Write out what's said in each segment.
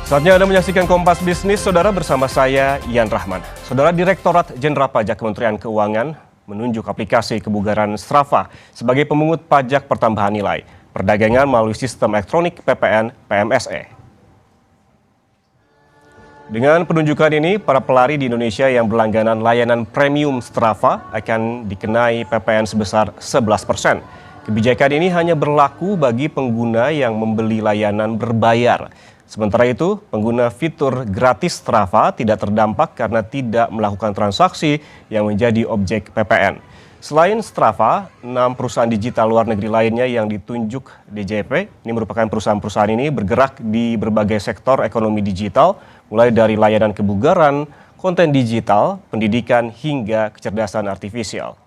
Saatnya Anda menyaksikan Kompas Bisnis, Saudara, bersama saya, Ian Rahman. Saudara, Direktorat Jenderal Pajak Kementerian Keuangan menunjuk aplikasi kebugaran Strava sebagai pemungut pajak pertambahan nilai perdagangan melalui sistem elektronik PPN PMSE. Dengan penunjukan ini, para pelari di Indonesia yang berlangganan layanan premium Strava akan dikenai PPN sebesar 11%. Kebijakan ini hanya berlaku bagi pengguna yang membeli layanan berbayar. Sementara itu, pengguna fitur gratis Strava tidak terdampak karena tidak melakukan transaksi yang menjadi objek PPN. Selain Strava, 6 perusahaan digital luar negeri lainnya yang ditunjuk DJP, ini merupakan perusahaan-perusahaan ini bergerak di berbagai sektor ekonomi digital, mulai dari layanan kebugaran, konten digital, pendidikan, hingga kecerdasan artifisial.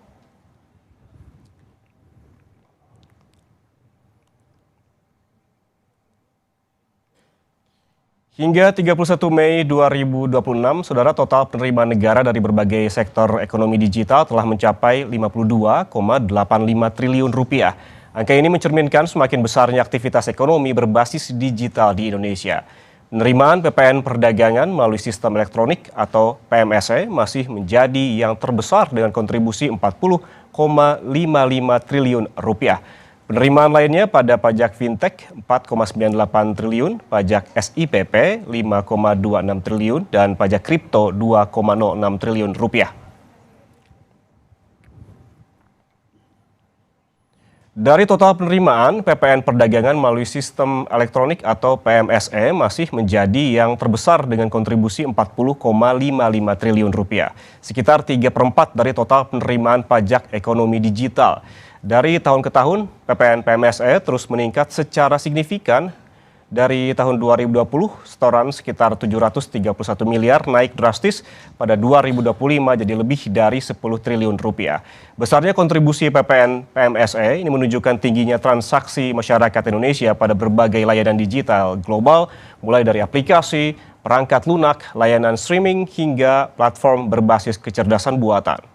Hingga 31 Mei 2026, Saudara, total penerimaan negara dari berbagai sektor ekonomi digital telah mencapai 52,85 triliun rupiah. Angka ini mencerminkan semakin besarnya aktivitas ekonomi berbasis digital di Indonesia. Penerimaan PPN perdagangan melalui sistem elektronik atau PMSE masih menjadi yang terbesar dengan kontribusi 40,55 triliun rupiah. Penerimaan lainnya pada pajak fintech 4,98 triliun, pajak SIPP 5,26 triliun, dan pajak kripto 2,06 triliun rupiah. Dari total penerimaan, PPN perdagangan melalui sistem elektronik atau PMSE masih menjadi yang terbesar dengan kontribusi 40,55 triliun rupiah, sekitar 3/4 dari total penerimaan pajak ekonomi digital. Dari tahun ke tahun, PPN PMSE terus meningkat secara signifikan. Dari tahun 2020, setoran sekitar 731 miliar naik drastis pada 2025 jadi lebih dari 10 triliun rupiah. Besarnya kontribusi PPN PMSE ini menunjukkan tingginya transaksi masyarakat Indonesia pada berbagai layanan digital global, mulai dari aplikasi, perangkat lunak, layanan streaming, hingga platform berbasis kecerdasan buatan.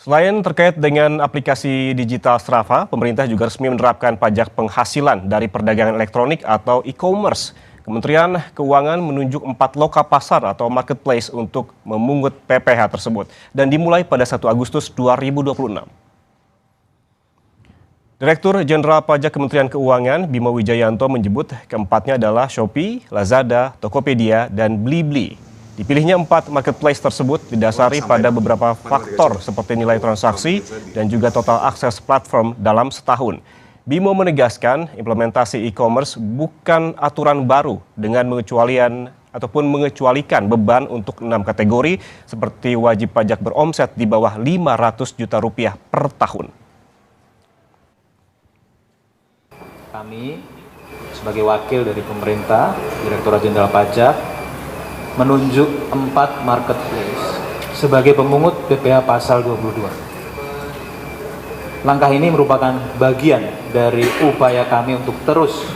Selain terkait dengan aplikasi digital Strava, pemerintah juga resmi menerapkan pajak penghasilan dari perdagangan elektronik atau e-commerce. Kementerian Keuangan menunjuk 4 loka pasar atau marketplace untuk memungut PPh tersebut dan dimulai pada 1 Agustus 2026. Direktur Jenderal Pajak Kementerian Keuangan Bima Wijayanto menyebut keempatnya adalah Shopee, Lazada, Tokopedia, dan Blibli. Dipilihnya 4 marketplace tersebut didasari pada beberapa faktor seperti nilai transaksi dan juga total akses platform dalam setahun. Bimo menegaskan implementasi e-commerce bukan aturan baru dengan mengecualikan beban untuk 6 kategori seperti wajib pajak beromset di bawah 500 juta rupiah per tahun. Kami sebagai wakil dari pemerintah, Direktorat Jenderal Pajak, menunjuk 4 marketplace sebagai pemungut PPh pasal 22. Langkah ini merupakan bagian dari upaya kami untuk terus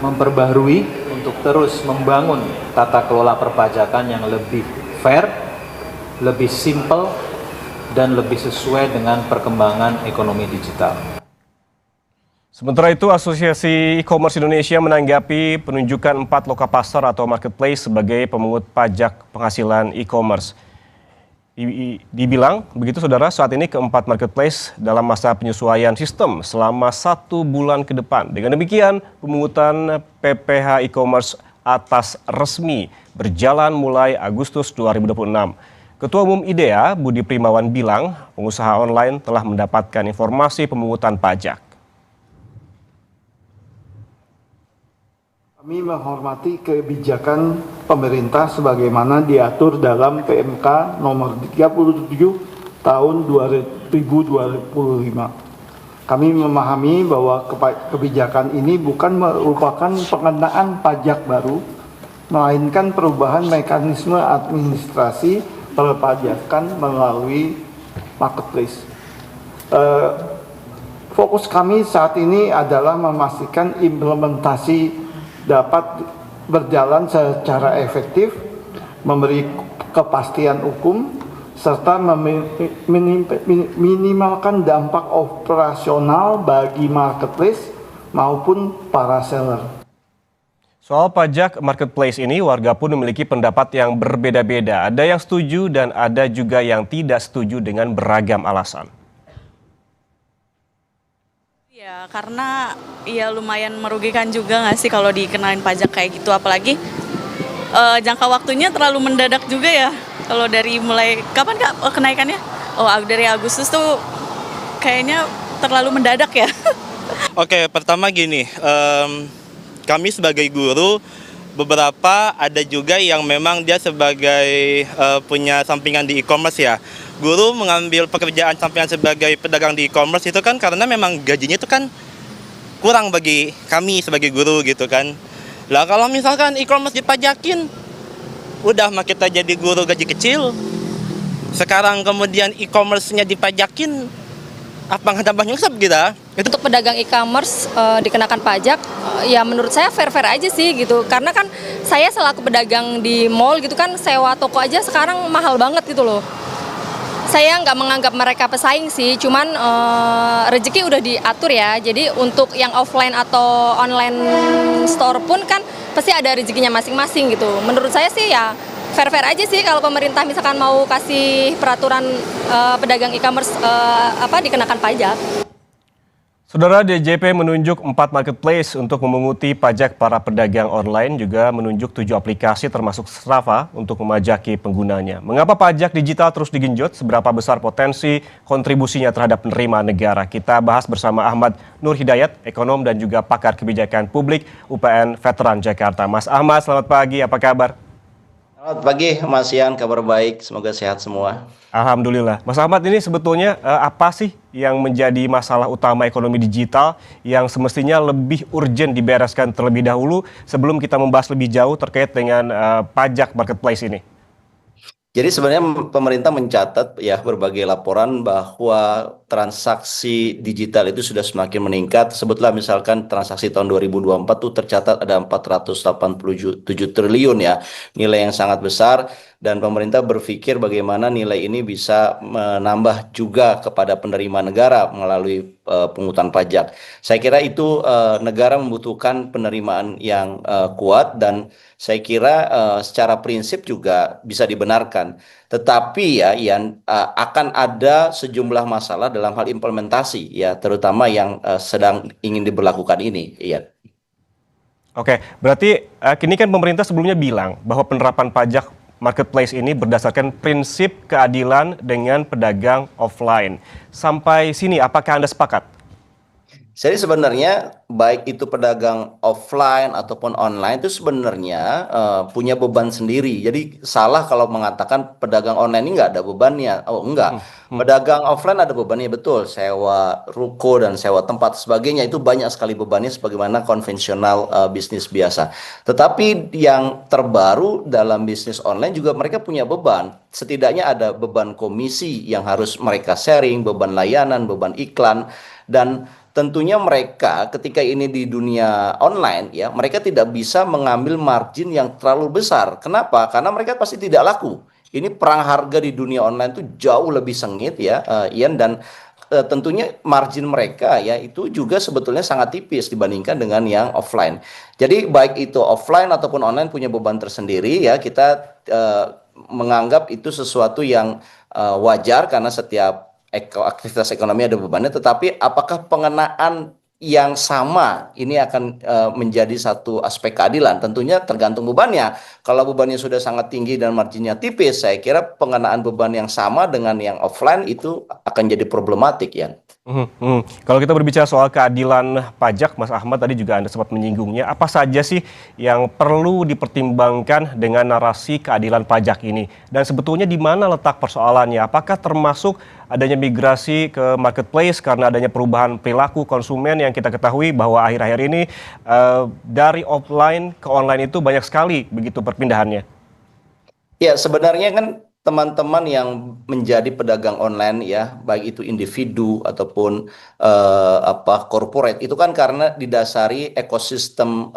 memperbaharui, untuk terus membangun tata kelola perpajakan yang lebih fair, lebih simpel, dan lebih sesuai dengan perkembangan ekonomi digital. Sementara itu, Asosiasi E-commerce Indonesia menanggapi penunjukan 4 loka pasar atau marketplace sebagai pemungut pajak penghasilan e-commerce. Dibilang begitu, Saudara, saat ini keempat marketplace dalam masa penyesuaian sistem selama 1 bulan ke depan. Dengan demikian, pemungutan PPh e-commerce atas resmi berjalan mulai Agustus 2026. Ketua Umum IDEA, Budi Primawan, bilang pengusaha online telah mendapatkan informasi pemungutan pajak. Kami menghormati kebijakan pemerintah sebagaimana diatur dalam PMK nomor 37 tahun 2025. Kami memahami bahwa kebijakan ini bukan merupakan pengenaan pajak baru, melainkan perubahan mekanisme administrasi perpajakan melalui marketplace. Fokus kami saat ini adalah memastikan implementasi dapat berjalan secara efektif, memberi kepastian hukum, serta minimalkan dampak operasional bagi marketplace maupun para seller. Soal pajak marketplace ini, warga pun memiliki pendapat yang berbeda-beda. Ada yang setuju dan ada juga yang tidak setuju dengan beragam alasan. Ya, karena ya lumayan merugikan juga nggak sih kalau dikenalin pajak kayak gitu, apalagi jangka waktunya terlalu mendadak juga ya. Kalau dari mulai kapan Kak kenaikannya? Oh, dari Agustus tuh kayaknya terlalu mendadak ya. Oke, pertama gini, kami sebagai guru beberapa ada juga yang memang dia sebagai punya sampingan di e-commerce ya. Guru mengambil pekerjaan sampingan sebagai pedagang di e-commerce itu kan karena memang gajinya itu kan kurang bagi kami sebagai guru gitu kan. Lah kalau misalkan e-commerce dipajakin, udah mah kita jadi guru gaji kecil. Sekarang kemudian e-commerce-nya dipajakin, apa nggak tambah nyungsep kita? Untuk pedagang e-commerce dikenakan pajak, ya menurut saya fair-fair aja sih gitu. Karena kan saya selaku pedagang di mall gitu kan, sewa toko aja sekarang mahal banget gitu loh. Saya nggak menganggap mereka pesaing sih, cuman rezeki udah diatur ya. Jadi untuk yang offline atau online store pun kan pasti ada rezekinya masing-masing gitu. Menurut saya sih ya fair-fair aja sih kalau pemerintah misalkan mau kasih peraturan pedagang e-commerce dikenakan pajak. Saudara, DJP menunjuk 4 marketplace untuk memunguti pajak para pedagang online, juga menunjuk 7 aplikasi termasuk Strava untuk memajaki penggunanya. Mengapa pajak digital terus digenjot? Seberapa besar potensi kontribusinya terhadap penerimaan negara? Kita bahas bersama Ahmad Nur Hidayat, ekonom dan juga pakar kebijakan publik UPN Veteran Jakarta. Mas Ahmad, selamat pagi, apa kabar? Selamat pagi Mas Ian, kabar baik, semoga sehat semua. Alhamdulillah. Mas Ahmad, ini sebetulnya apa sih yang menjadi masalah utama ekonomi digital yang semestinya lebih urgent dibereskan terlebih dahulu sebelum kita membahas lebih jauh terkait dengan pajak marketplace ini? Jadi sebenarnya pemerintah mencatat ya berbagai laporan bahwa transaksi digital itu sudah semakin meningkat. Sebutlah misalkan transaksi tahun 2024 tuh tercatat ada 487 triliun ya, nilai yang sangat besar. Dan pemerintah berpikir bagaimana nilai ini bisa menambah juga kepada penerimaan negara melalui pungutan pajak. Saya kira itu negara membutuhkan penerimaan yang kuat dan saya kira secara prinsip juga bisa dibenarkan. Tetapi ya Ian, akan ada sejumlah masalah dalam hal implementasi ya, terutama yang sedang ingin diberlakukan ini, Ian. Oke, berarti kini kan pemerintah sebelumnya bilang bahwa penerapan pajak marketplace ini berdasarkan prinsip keadilan dengan pedagang offline. Sampai sini, apakah Anda sepakat? Jadi sebenarnya baik itu pedagang offline ataupun online itu sebenarnya punya beban sendiri. Jadi salah kalau mengatakan pedagang online ini nggak ada bebannya. Oh enggak, pedagang offline ada bebannya betul. Sewa ruko dan sewa tempat sebagainya itu banyak sekali bebannya sebagaimana konvensional bisnis biasa. Tetapi yang terbaru dalam bisnis online juga mereka punya beban. Setidaknya ada beban komisi yang harus mereka sharing, beban layanan, beban iklan, dan tentunya mereka ketika ini di dunia online ya, mereka tidak bisa mengambil margin yang terlalu besar. Kenapa? Karena mereka pasti tidak laku. Ini perang harga di dunia online itu jauh lebih sengit ya, Ian, dan tentunya margin mereka ya itu juga sebetulnya sangat tipis dibandingkan dengan yang offline. Jadi baik itu offline ataupun online punya beban tersendiri ya, kita menganggap itu sesuatu yang wajar karena setiap aktivitas ekonomi ada bebannya, tetapi apakah pengenaan yang sama ini akan menjadi satu aspek keadilan? Tentunya tergantung bebannya. Kalau bebannya sudah sangat tinggi dan marginnya tipis, saya kira pengenaan beban yang sama dengan yang offline itu akan jadi problematik ya. Kalau kita berbicara soal keadilan pajak, Mas Ahmad tadi juga Anda sempat menyinggungnya. Apa saja sih yang perlu dipertimbangkan dengan narasi keadilan pajak ini? Dan sebetulnya di mana letak persoalannya? Apakah termasuk adanya migrasi ke marketplace karena adanya perubahan perilaku konsumen yang kita ketahui bahwa akhir-akhir ini dari offline ke online itu banyak sekali begitu perpindahannya? Ya, sebenarnya kan teman-teman yang menjadi pedagang online ya, baik itu individu ataupun corporate, itu kan karena didasari ekosistem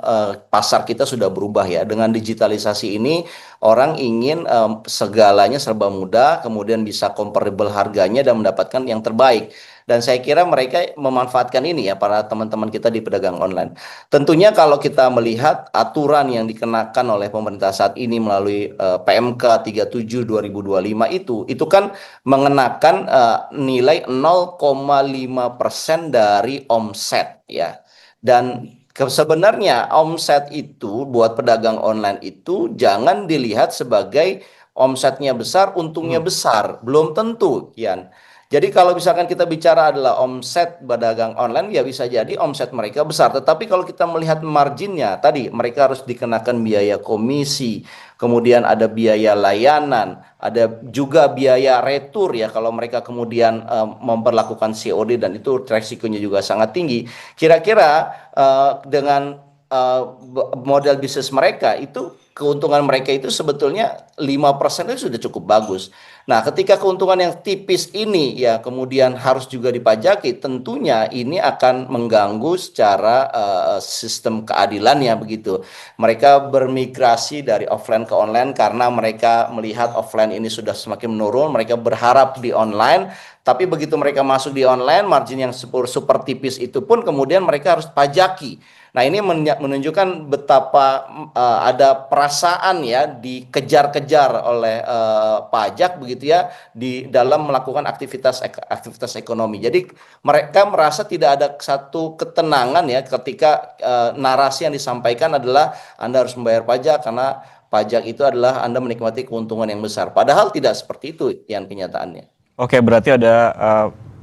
pasar kita sudah berubah ya. Dengan digitalisasi ini Orang ingin segalanya serba mudah, kemudian bisa comparable harganya dan mendapatkan yang terbaik. Dan saya kira mereka memanfaatkan ini ya, para teman-teman kita di pedagang online. Tentunya kalau kita melihat aturan yang dikenakan oleh pemerintah saat ini melalui PMK 37 2025 itu kan mengenakan nilai 0,5% dari omset ya. Dan sebenarnya omset itu buat pedagang online itu jangan dilihat sebagai omsetnya besar, untungnya besar. Belum tentu, Yan. Jadi kalau misalkan kita bicara adalah omset pedagang online, ya bisa jadi omset mereka besar. Tetapi kalau kita melihat marginnya, tadi mereka harus dikenakan biaya komisi, kemudian ada biaya layanan, ada juga biaya retur ya kalau mereka kemudian memperlakukan COD dan itu resikonya juga sangat tinggi. Kira-kira dengan model bisnis mereka itu keuntungan mereka itu sebetulnya 5% itu sudah cukup bagus. Nah, ketika keuntungan yang tipis ini ya kemudian harus juga dipajaki, tentunya ini akan mengganggu secara sistem keadilannya begitu. Mereka bermigrasi dari offline ke online karena mereka melihat offline ini sudah semakin menurun, mereka berharap di online, tapi begitu mereka masuk di online, margin yang super tipis itu pun kemudian mereka harus pajaki. Nah, ini menunjukkan betapa ada perasaan ya dikejar-kejar oleh pajak begitu ya di dalam melakukan aktivitas ekonomi. Jadi mereka merasa tidak ada satu ketenangan ya ketika narasi yang disampaikan adalah Anda harus membayar pajak karena pajak itu adalah Anda menikmati keuntungan yang besar. Padahal tidak seperti itu yang kenyataannya. Oke, berarti ada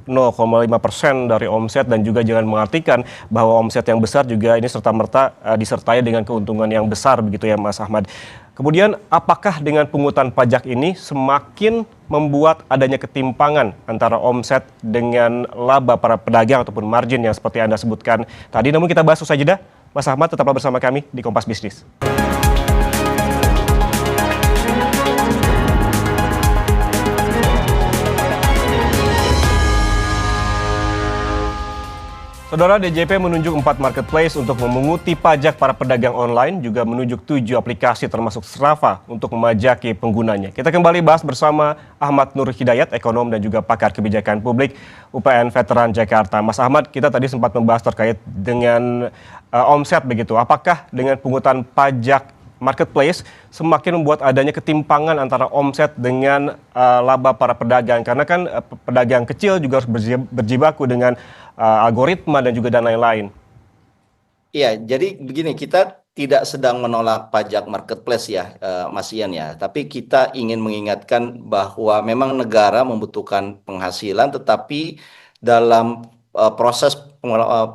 0,5% dari omset dan juga jangan mengartikan bahwa omset yang besar juga ini serta-merta disertai dengan keuntungan yang besar begitu ya Mas Ahmad. Kemudian apakah dengan pungutan pajak ini semakin membuat adanya ketimpangan antara omset dengan laba para pedagang ataupun margin yang seperti Anda sebutkan tadi? Namun kita bahas usai jeda. Mas Ahmad tetaplah bersama kami di Kompas Bisnis. Saudara, DJP menunjuk 4 marketplace untuk memunguti pajak para pedagang online, juga menunjuk 7 aplikasi termasuk Strava untuk memajaki penggunanya. Kita kembali bahas bersama Ahmad Nur Hidayat, ekonom dan juga pakar kebijakan publik UPN Veteran Jakarta. Mas Ahmad, kita tadi sempat membahas terkait dengan omset begitu. Apakah dengan pungutan pajak marketplace semakin membuat adanya ketimpangan antara omset dengan laba para pedagang? Karena kan pedagang kecil juga harus berjibaku dengan algoritma dan juga dan lain-lain. Iya, jadi begini, kita tidak sedang menolak pajak marketplace ya, Mas Ian ya. Tapi kita ingin mengingatkan bahwa memang negara membutuhkan penghasilan, tetapi dalam proses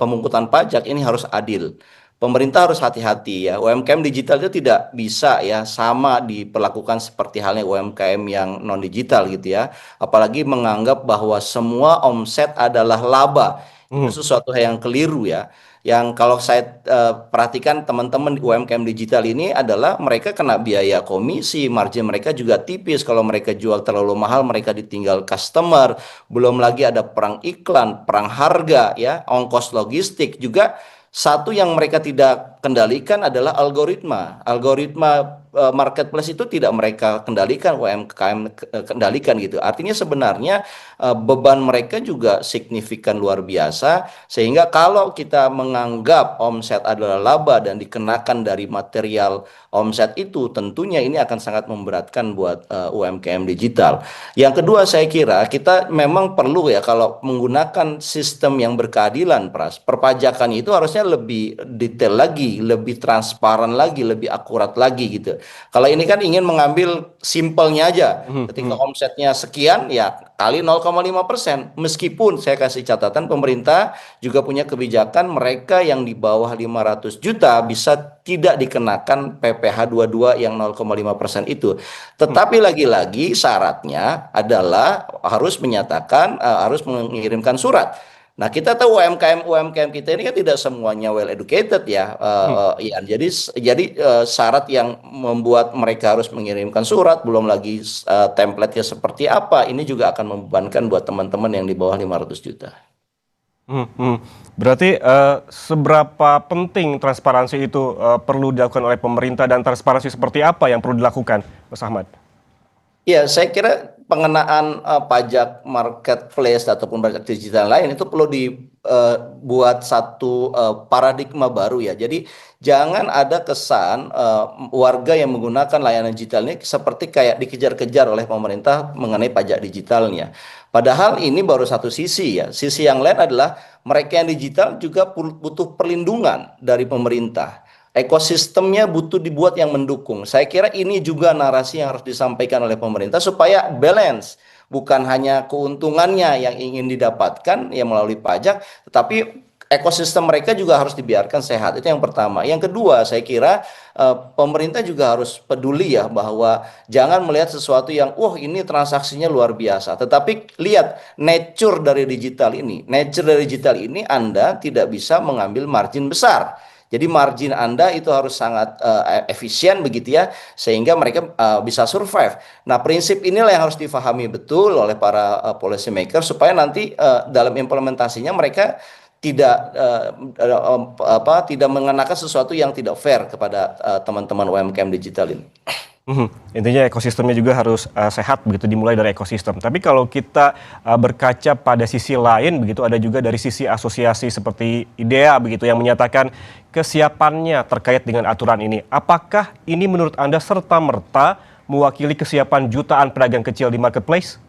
pemungutan pajak ini harus adil. Pemerintah harus hati-hati ya. UMKM digital itu tidak bisa ya sama diperlakukan seperti halnya UMKM yang non digital gitu ya. Apalagi menganggap bahwa semua omset adalah laba. Itu sesuatu yang keliru ya. Yang kalau saya perhatikan teman-teman di UMKM digital ini adalah mereka kena biaya komisi, margin mereka juga tipis. Kalau mereka jual terlalu mahal, mereka ditinggal customer. Belum lagi ada perang iklan, perang harga ya, ongkos logistik juga. Satu yang mereka tidak kendalikan adalah algoritma. Algoritma marketplace itu tidak mereka kendalikan, UMKM kendalikan gitu. Artinya sebenarnya beban mereka juga signifikan luar biasa. Sehingga kalau kita menganggap omset adalah laba dan dikenakan dari material omset itu, tentunya ini akan sangat memberatkan buat UMKM digital. Yang kedua, saya kira kita memang perlu ya kalau menggunakan sistem yang berkeadilan, Pras. Perpajakan itu harusnya lebih detail lagi, lebih transparan lagi, lebih akurat lagi gitu. Kalau ini kan ingin mengambil simpelnya aja. Ketika omsetnya sekian ya kali 0,5%. Meskipun saya kasih catatan pemerintah juga punya kebijakan mereka yang di bawah 500 juta bisa tidak dikenakan PPh 22 yang 0,5% itu. Tetapi lagi-lagi syaratnya adalah harus menyatakan harus mengirimkan surat. Nah, kita tahu UMKM kita ini kan tidak semuanya well educated ya, Ian. Jadi syarat yang membuat mereka harus mengirimkan surat, belum lagi template-nya seperti apa, ini juga akan membebankan buat teman-teman yang di bawah 500 juta. Hmm, hmm. Berarti seberapa penting transparansi itu perlu dilakukan oleh pemerintah dan transparansi seperti apa yang perlu dilakukan, Mas Ahmad? Ya, saya kira pengenaan pajak marketplace ataupun pajak digital lain itu perlu dibuat satu paradigma baru ya. Jadi jangan ada kesan warga yang menggunakan layanan digital ini seperti kayak dikejar-kejar oleh pemerintah mengenai pajak digitalnya. Padahal ini baru satu sisi ya. Sisi yang lain adalah mereka yang digital juga butuh perlindungan dari pemerintah. Ekosistemnya butuh dibuat yang mendukung. Saya kira ini juga narasi yang harus disampaikan oleh pemerintah supaya balance, bukan hanya keuntungannya yang ingin didapatkan ya melalui pajak, tetapi ekosistem mereka juga harus dibiarkan sehat. Itu yang pertama. Yang kedua, saya kira pemerintah juga harus peduli ya bahwa jangan melihat sesuatu yang wah ini transaksinya luar biasa, tetapi lihat nature dari digital ini. Nature dari digital ini Anda tidak bisa mengambil margin besar. Jadi margin Anda itu harus sangat efisien begitu ya, sehingga mereka bisa survive. Nah, prinsip inilah yang harus difahami betul oleh para policy maker supaya nanti dalam implementasinya mereka tidak tidak mengenakan sesuatu yang tidak fair kepada teman-teman UMKM digital ini. Intinya ekosistemnya juga harus sehat begitu, dimulai dari ekosistem. Tapi kalau kita berkaca pada sisi lain begitu, ada juga dari sisi asosiasi seperti IDEA begitu yang menyatakan kesiapannya terkait dengan aturan ini. Apakah ini menurut Anda serta-merta mewakili kesiapan jutaan pedagang kecil di marketplace?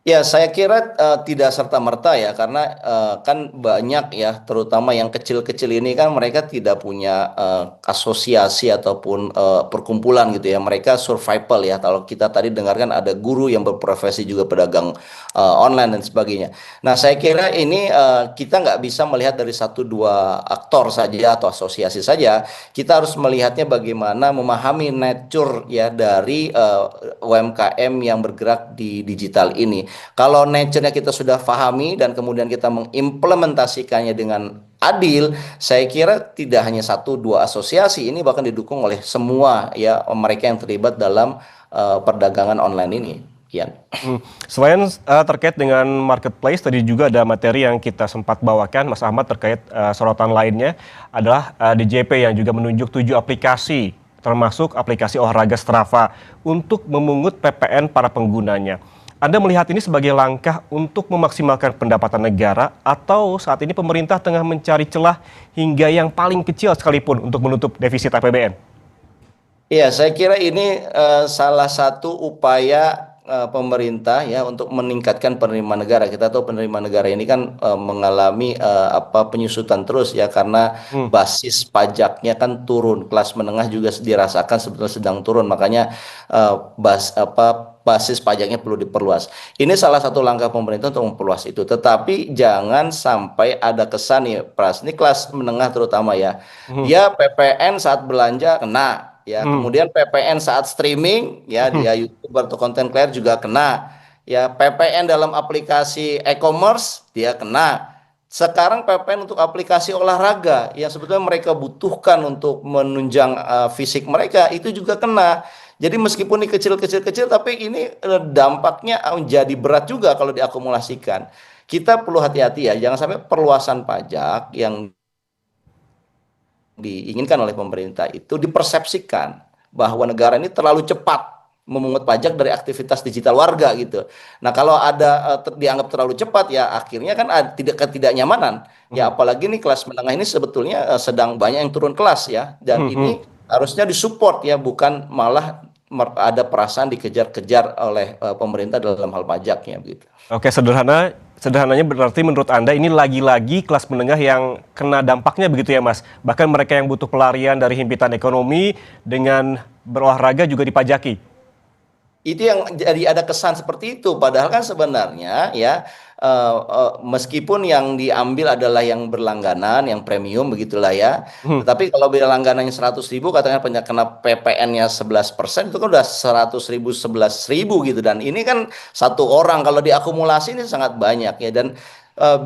Ya, saya kira tidak serta-merta ya, karena kan banyak ya, terutama yang kecil-kecil ini kan mereka tidak punya asosiasi ataupun perkumpulan gitu ya. Mereka survival ya. Kalau kita tadi dengarkan ada guru yang berprofesi juga pedagang online dan sebagainya. Nah, saya kira ini kita nggak bisa melihat dari satu dua aktor saja atau asosiasi saja. Kita harus melihatnya bagaimana memahami nature ya dari UMKM yang bergerak di digital ini. Kalau nature-nya kita sudah pahami dan kemudian kita mengimplementasikannya dengan adil, saya kira tidak hanya satu dua asosiasi, ini bahkan didukung oleh semua ya mereka yang terlibat dalam perdagangan online ini. Kian. Selain terkait dengan marketplace, tadi juga ada materi yang kita sempat bawakan, Mas Ahmad, terkait sorotan lainnya adalah DJP yang juga menunjuk 7 aplikasi, termasuk aplikasi olahraga Strava, untuk memungut PPN para penggunanya. Anda melihat ini sebagai langkah untuk memaksimalkan pendapatan negara atau saat ini pemerintah tengah mencari celah hingga yang paling kecil sekalipun untuk menutup defisit APBN? Iya, saya kira ini salah satu upaya pemerintah ya untuk meningkatkan penerimaan negara. Kita tahu penerimaan negara ini kan mengalami penyusutan terus ya karena basis pajaknya kan turun. Kelas menengah juga dirasakan sebetulnya sedang turun. Makanya basis pajaknya perlu diperluas. Ini salah satu langkah pemerintah untuk memperluas itu. Tetapi jangan sampai ada kesan nih, Pras. Ini kelas menengah terutama ya. Dia PPN saat belanja kena. Ya, kemudian PPN saat streaming ya dia YouTuber atau content creator juga kena. Ya, PPN dalam aplikasi e-commerce dia kena. Sekarang PPN untuk aplikasi olahraga yang sebetulnya mereka butuhkan untuk menunjang fisik mereka itu juga kena. Jadi meskipun ini kecil-kecil tapi ini dampaknya jadi berat juga kalau diakumulasikan. Kita perlu hati-hati ya, jangan sampai perluasan pajak yang diinginkan oleh pemerintah itu dipersepsikan bahwa negara ini terlalu cepat memungut pajak dari aktivitas digital warga gitu. Nah, kalau ada dianggap terlalu cepat ya akhirnya kan ketidaknyamanan. Ya apalagi nih kelas menengah ini sebetulnya sedang banyak yang turun kelas ya dan ini harusnya disupport ya, bukan malah ada perasaan dikejar-kejar oleh pemerintah dalam hal pajaknya begitu. Oke, sederhananya berarti menurut Anda ini lagi-lagi kelas menengah yang kena dampaknya begitu ya, Mas? Bahkan mereka yang butuh pelarian dari himpitan ekonomi dengan berolahraga juga dipajaki. Itu yang jadi ada kesan seperti itu. Padahal kan sebenarnya ya meskipun yang diambil adalah yang berlangganan, yang premium begitulah ya. Tetapi kalau berlangganannya 100.000, katakan kena PPN-nya 11%, itu kan udah 100.000, 11.000 gitu. Dan ini kan satu orang kalau diakumulasi ini sangat banyak ya. Dan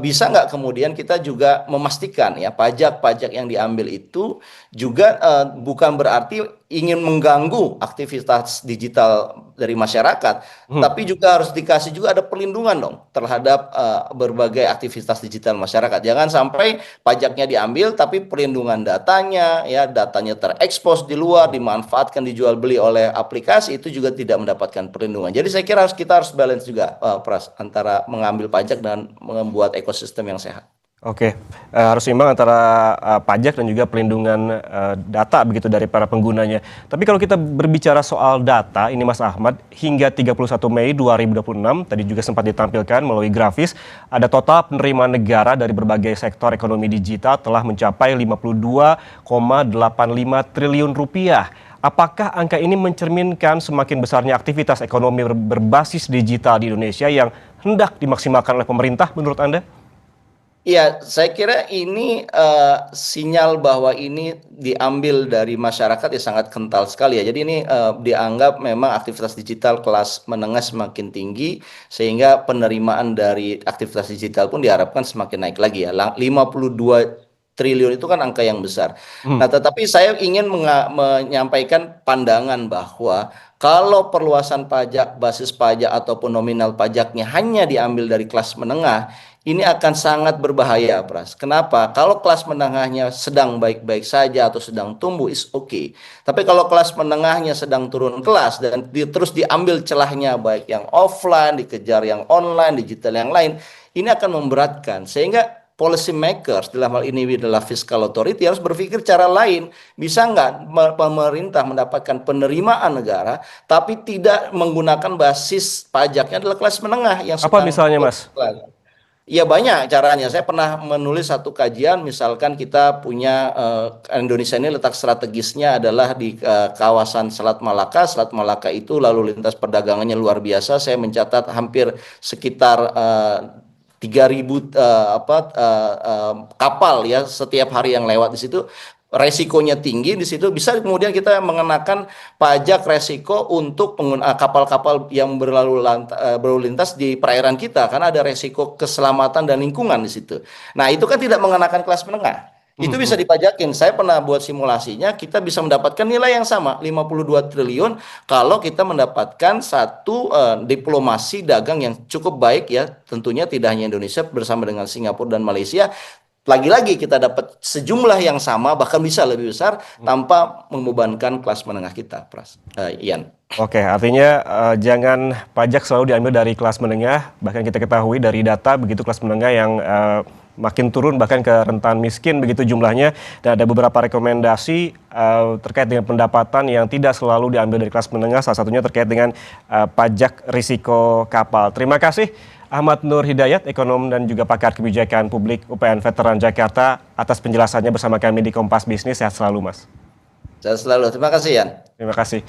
bisa nggak kemudian kita juga memastikan ya pajak-pajak yang diambil itu juga bukan berarti ingin mengganggu aktivitas digital dari masyarakat, tapi juga harus dikasih juga ada perlindungan dong terhadap berbagai aktivitas digital masyarakat. Jangan sampai pajaknya diambil, tapi perlindungan datanya, ya datanya terekspos di luar, dimanfaatkan, dijual beli oleh aplikasi, itu juga tidak mendapatkan perlindungan. Jadi saya kira kita harus balance juga, Pras, antara mengambil pajak dan membuat ekosistem yang sehat. Oke, harus seimbang antara pajak dan juga pelindungan data begitu dari para penggunanya. Tapi kalau kita berbicara soal data, ini Mas Ahmad, hingga 31 Mei 2026, tadi juga sempat ditampilkan melalui grafis, ada total penerimaan negara dari berbagai sektor ekonomi digital telah mencapai 52,85 triliun rupiah. Apakah angka ini mencerminkan semakin besarnya aktivitas ekonomi berbasis digital di Indonesia yang hendak dimaksimalkan oleh pemerintah menurut Anda? Ya, saya kira ini sinyal bahwa ini diambil dari masyarakat ya sangat kental sekali ya. Jadi ini dianggap memang aktivitas digital kelas menengah semakin tinggi, sehingga penerimaan dari aktivitas digital pun diharapkan semakin naik lagi ya. 52 triliun itu kan angka yang besar. Nah, tetapi saya ingin menyampaikan pandangan bahwa kalau perluasan pajak, basis pajak ataupun nominal pajaknya hanya diambil dari kelas menengah, ini akan sangat berbahaya, Pras. Kenapa? Kalau kelas menengahnya sedang baik-baik saja atau sedang tumbuh, is okay. Tapi kalau kelas menengahnya sedang turun kelas dan terus diambil celahnya, baik yang offline, dikejar yang online, digital yang lain, ini akan memberatkan. Sehingga policy makers dalam hal ini adalah fiscal authority harus berpikir cara lain. Bisa nggak pemerintah mendapatkan penerimaan negara tapi tidak menggunakan basis pajaknya adalah kelas menengah yang Apa misalnya, Mas? Ya banyak caranya. Saya pernah menulis satu kajian, misalkan kita punya Indonesia ini letak strategisnya adalah di kawasan Selat Malaka. Selat Malaka itu lalu lintas perdagangannya luar biasa. Saya mencatat hampir sekitar 3.000 kapal ya setiap hari yang lewat di situ. Resikonya tinggi di situ, bisa kemudian kita mengenakan pajak resiko untuk kapal-kapal yang berlalu lintas di perairan kita karena ada resiko keselamatan dan lingkungan di situ. Nah, itu kan tidak mengenakan kelas menengah. Itu bisa dipajakin. Saya pernah buat simulasinya, kita bisa mendapatkan nilai yang sama, 52 triliun kalau kita mendapatkan satu diplomasi dagang yang cukup baik ya. Tentunya tidak hanya Indonesia bersama dengan Singapura dan Malaysia. Lagi-lagi kita dapat sejumlah yang sama, bahkan bisa lebih besar tanpa membebankan kelas menengah kita, Pras. Ian. Oke, artinya jangan pajak selalu diambil dari kelas menengah. Bahkan kita ketahui dari data begitu kelas menengah yang makin turun bahkan ke rentan miskin begitu jumlahnya. Dan ada beberapa rekomendasi terkait dengan pendapatan yang tidak selalu diambil dari kelas menengah. Salah satunya terkait dengan pajak risiko kapal. Terima kasih Ahmad Nur Hidayat, ekonom dan juga pakar kebijakan publik UPN Veteran Jakarta atas penjelasannya bersama kami di Kompas Bisnis. Sehat selalu, Mas. Sehat selalu. Terima kasih, Ian. Terima kasih.